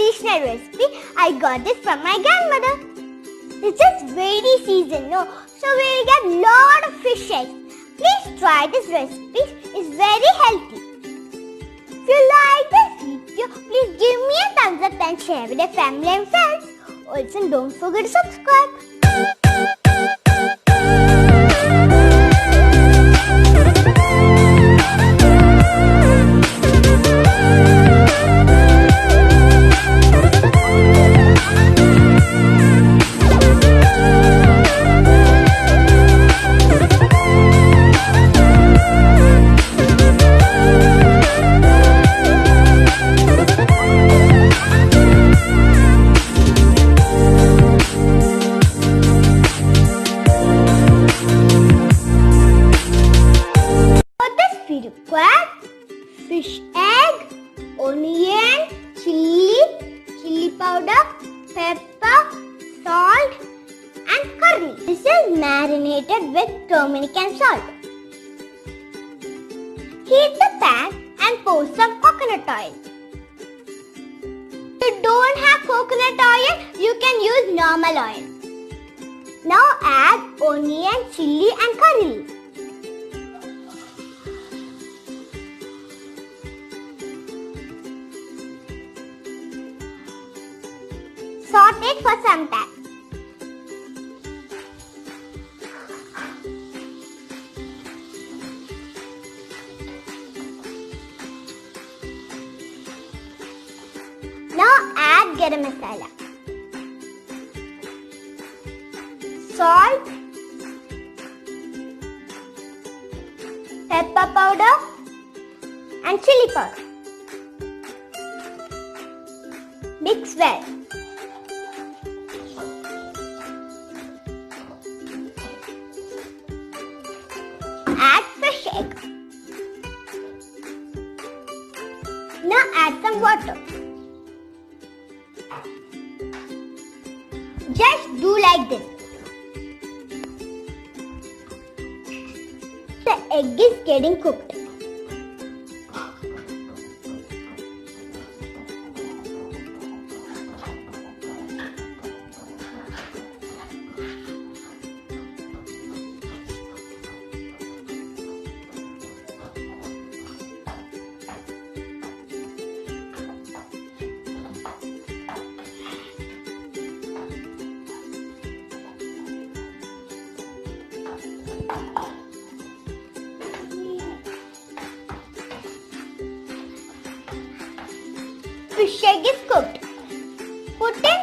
traditional recipe. I got this from my grandmother. It's just rainy season, no? So we'll get lot of fish eggs. Please try this recipe. It's very healthy. If you like this video, please give me a thumbs up and share with your family and friends. Also, don't forget to subscribe. We require fish egg, onion, chili powder, pepper, salt and curry. This is marinated with turmeric and salt. Heat the pan and pour some coconut oil. If you don't have coconut oil, you can use normal oil. Now add onion, chili and curry leaves. Saute it for some time. Now add garam masala, salt, pepper powder and chili powder. Mix well. Add fish egg. Now add some water. Just do like this. The egg is getting cooked. Fish egg is cooked. Put in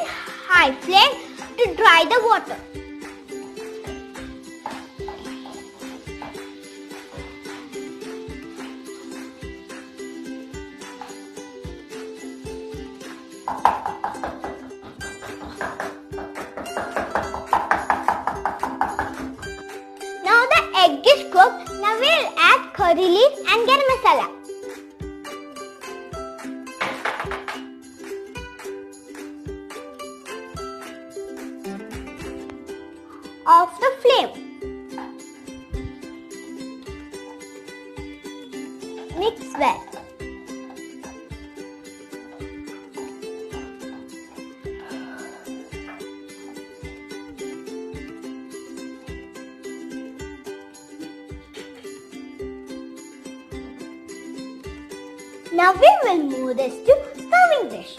high flame to dry the water. Now the egg is cooked. Now we'll add curry leaves and garam masala. Off the flame. Mix well. Now we will move this to serving dish.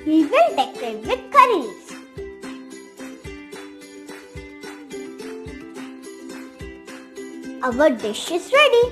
We will decorate with curry leaves. Our dish is ready.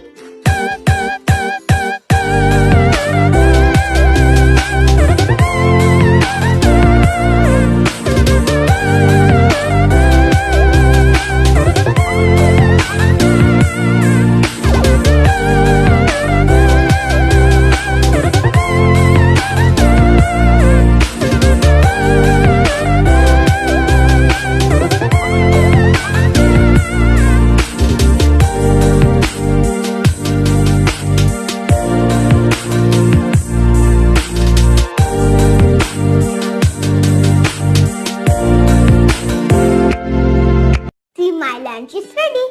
ready.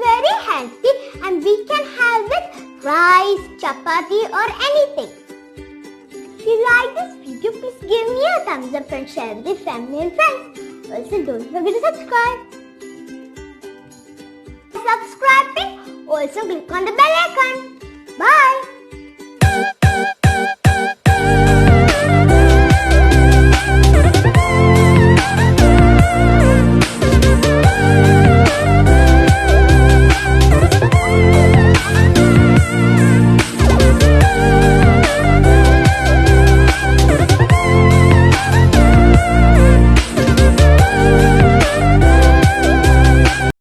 Very healthy and we can have with rice, chapati or anything. If you like this video, please give me a thumbs up and share with your family and friends. Also don't forget to subscribe. Subscribing, also click on the bell icon. Bye.